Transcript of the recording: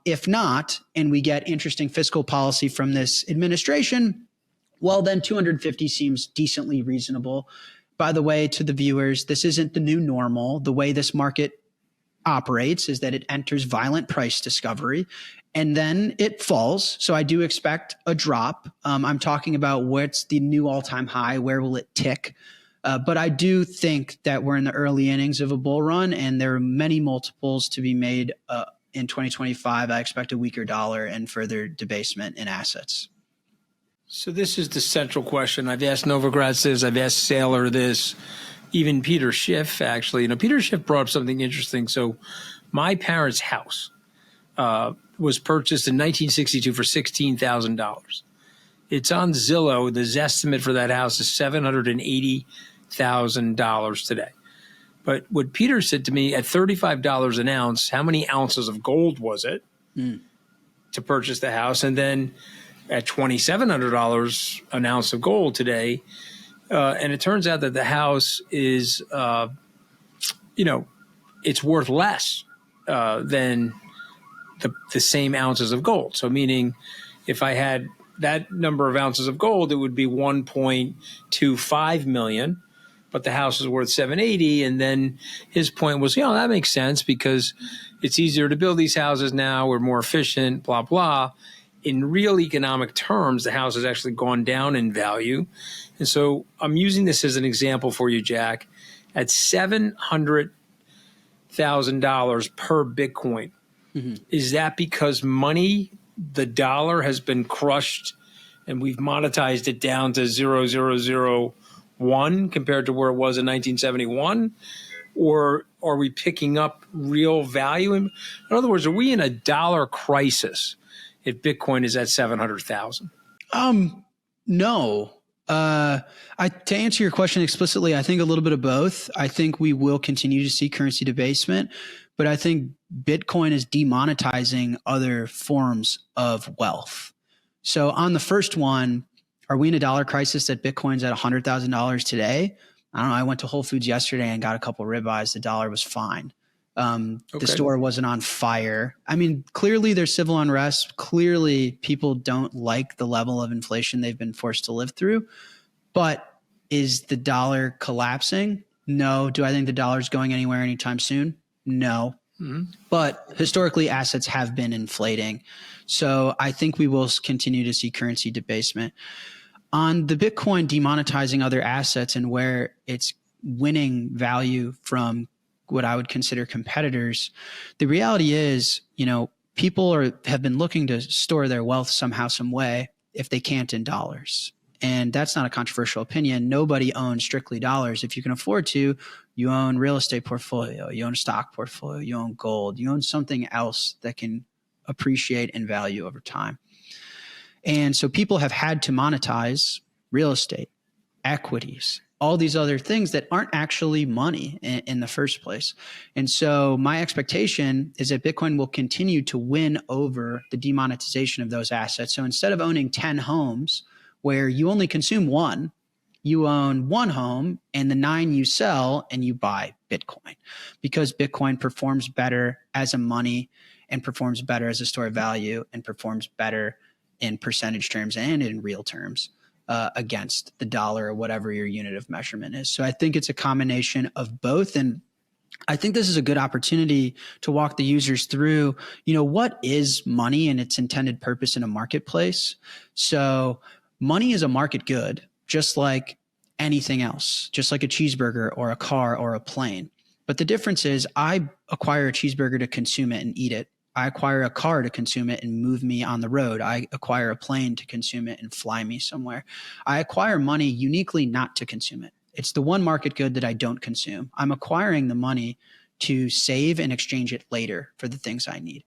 If not, and we get interesting fiscal policy from this administration, well, then 250 seems decently reasonable. By the way, to the viewers, this isn't the new normal. The way this market operates is that it enters violent price discovery and then it falls. So I do expect a drop. I'm talking about what's the new all-time high, where will it tick? But I do think that we're in the early innings of a bull run, and there are many multiples to be made in 2025. I expect a weaker dollar and further debasement in assets. So this is the central question. I've asked Novogratz this, I've asked Saylor this, even Peter Schiff, actually. Peter Schiff brought up something interesting. So my parents' house was purchased in 1962 for $16,000. It's on Zillow. The estimate for that house is $780,000 today. But what Peter said to me, at $35 an ounce, how many ounces of gold was it to purchase the house? And then at $2,700 an ounce of gold today, and it turns out that the house is, it's worth less than the same ounces of gold. So meaning if I had that number of ounces of gold, it would be 1.25 million, but the house is worth 780. And then his point was, that makes sense because it's easier to build these houses now. We're more efficient, blah, blah. In real economic terms, the house has actually gone down in value. And so I'm using this as an example for you, Jack. At $700,000 per Bitcoin, is that because money, the dollar, has been crushed and we've monetized it down to 0.0001 compared to where it was in 1971? Or are we picking up real value? In other words, are we in a dollar crisis if Bitcoin is at 700,000? No. To answer your question explicitly, I think a little bit of both. I think we will continue to see currency debasement, but I think Bitcoin is demonetizing other forms of wealth. So on the first one, are we in a dollar crisis that Bitcoin's at $100,000 today? I don't know. I went to Whole Foods yesterday and got a couple ribeyes. The dollar was fine. The store wasn't on fire. I mean, clearly there's civil unrest. Clearly people don't like the level of inflation they've been forced to live through. But is the dollar collapsing? No. Do I think the dollar's going anywhere anytime soon? No. But historically, assets have been inflating. So I think we will continue to see currency debasement. On the Bitcoin demonetizing other assets and where it's winning value from what I would consider competitors, the reality is, people have been looking to store their wealth somehow, some way, if they can't in dollars. And that's not a controversial opinion. Nobody owns strictly dollars. If you can afford to, you own real estate portfolio, you own a stock portfolio, you own gold, you own something else that can appreciate in value over time. And so people have had to monetize real estate, equities, all these other things that aren't actually money in the first place. And so my expectation is that Bitcoin will continue to win over the demonetization of those assets. So instead of owning 10 homes where you only consume one, you own one home and the 9 you sell and you buy Bitcoin, because Bitcoin performs better as a money and performs better as a store of value and performs better in percentage terms and in real terms against the dollar or whatever your unit of measurement is. So I think it's a combination of both. And I think this is a good opportunity to walk the users through, what is money and its intended purpose in a marketplace. So money is a market good, just like anything else, just like a cheeseburger or a car or a plane. But the difference is I acquire a cheeseburger to consume it and eat it. I acquire a car to consume it and move me on the road. I acquire a plane to consume it and fly me somewhere. I acquire money uniquely not to consume it. It's the one market good that I don't consume. I'm acquiring the money to save and exchange it later for the things I need.